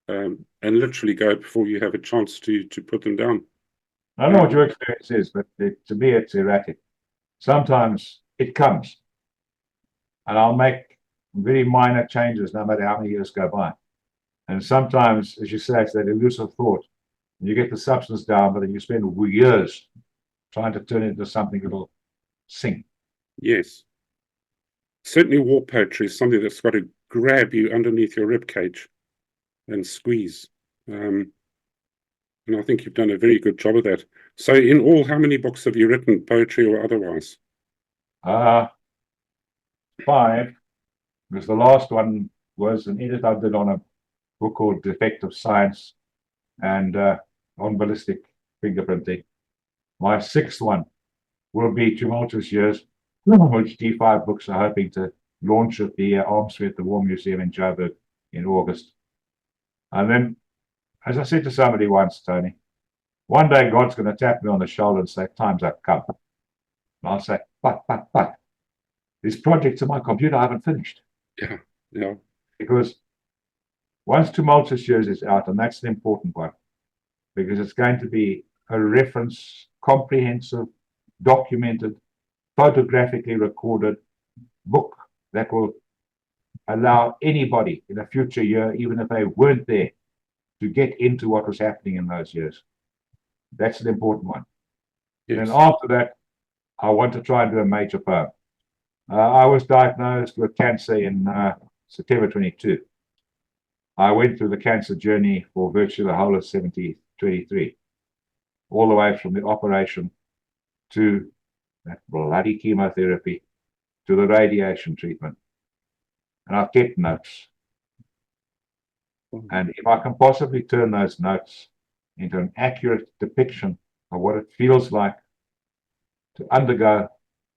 and literally go before you have a chance to put them down. I don't know what your experience is, but to me, it's erratic. Sometimes it comes, and I'll make very minor changes no matter how many years go by. And sometimes, as you say, it's that elusive thought. You get the substance down, but then you spend years trying to turn it into something that'll sing. Yes. Certainly war poetry is something that's got to grab you underneath your ribcage and squeeze. And I think you've done a very good job of that. So in all, how many books have you written, poetry or otherwise? 5, because the last one was an edit I did on a book called Defective Science and on ballistic fingerprinting. My 6th one will be Tumultuous Years, which D5 Books are hoping to launch at the Arms Fair at the War Museum in Joburg in August. And then, as I said to somebody once, Tony, One day God's going to tap me on the shoulder and say, time's up, come. And I'll say, but, these projects on my computer I haven't finished. Yeah, yeah. Because once Tumultuous Years is out, and that's the important one, because it's going to be a reference, comprehensive, documented, photographically recorded book that will allow anybody in a future year, even if they weren't there, to get into what was happening in those years. That's the important one. Yes. And then after that, I want to try and do a major poem. I was diagnosed with cancer in September 22. I went through the cancer journey for virtually the whole of 2023, all the way from the operation to that bloody chemotherapy to the radiation treatment. And I've kept notes. And if I can possibly turn those notes into an accurate depiction of what it feels like to undergo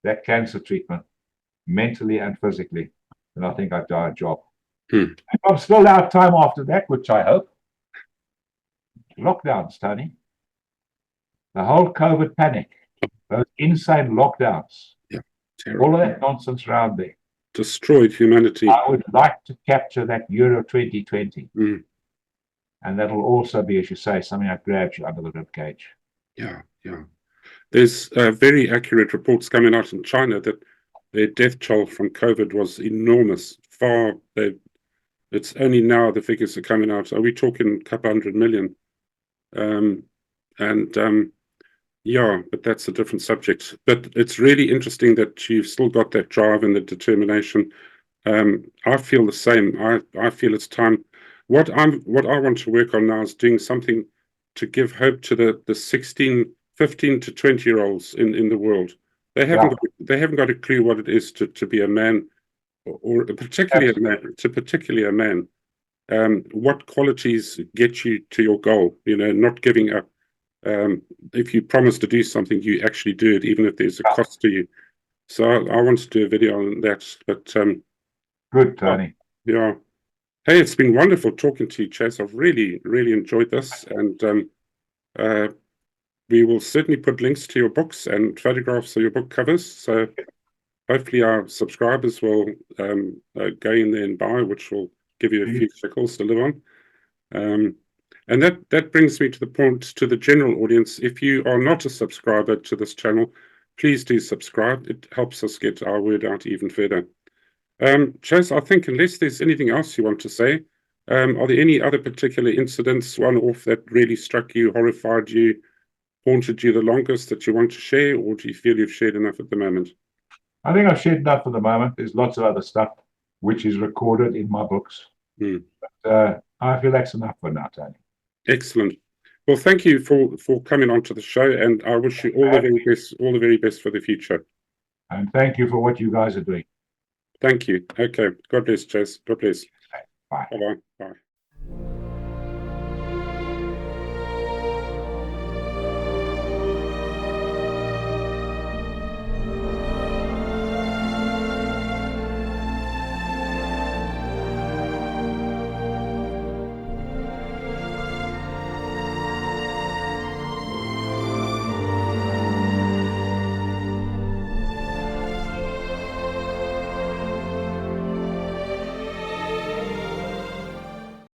that cancer treatment, mentally and physically, then I think I've done a job. Hmm. If I'm still out time after that, which I hope, lockdowns, Tony. The whole COVID panic, those insane lockdowns, Yeah, terrible. all of that nonsense around there. Destroyed humanity. I would like to capture that Euro 2020. Mm. And that'll also be, as you say, something that grabs you under the ribcage. Yeah, yeah. There's very accurate reports coming out in China that their death toll from COVID was enormous. It's only now the figures are coming out. Are we talking a couple 100 million? Yeah, but that's a different subject. But it's really interesting that you've still got that drive and the determination. I feel the same. I feel it's time. What I want to work on now is doing something to give hope to the 16, 15 to 20-year-olds in the world. They haven't got a clue what it is to be a man, or particularly a man. What qualities get you to your goal? Not giving up. If you promise to do something, you actually do it, even if there's a cost to you. So I want to do a video on that. But good, Tony. Yeah. Hey, it's been wonderful talking to you, Chas. I've really, really enjoyed this, and we will certainly put links to your books and photographs of your book covers. So hopefully our subscribers will go in there and buy, which will give you a few shekels to live on. And that brings me to the point to the general audience. If you are not a subscriber to this channel, please do subscribe. It helps us get our word out even further. Chas, I think unless there's anything else you want to say, are there any other particular incidents, one-off, that really struck you, horrified you, haunted you the longest, that you want to share, or do you feel you've shared enough at the moment? I think I've shared enough for the moment. There's lots of other stuff which is recorded in my books. But I feel that's enough for now, Tony. Excellent. Well, thank you for coming on to the show, and I wish you all the very best for the future. And thank you for what you guys are doing. Thank you. Okay. God bless, Chas. God bless. Bye. Bye-bye. Bye.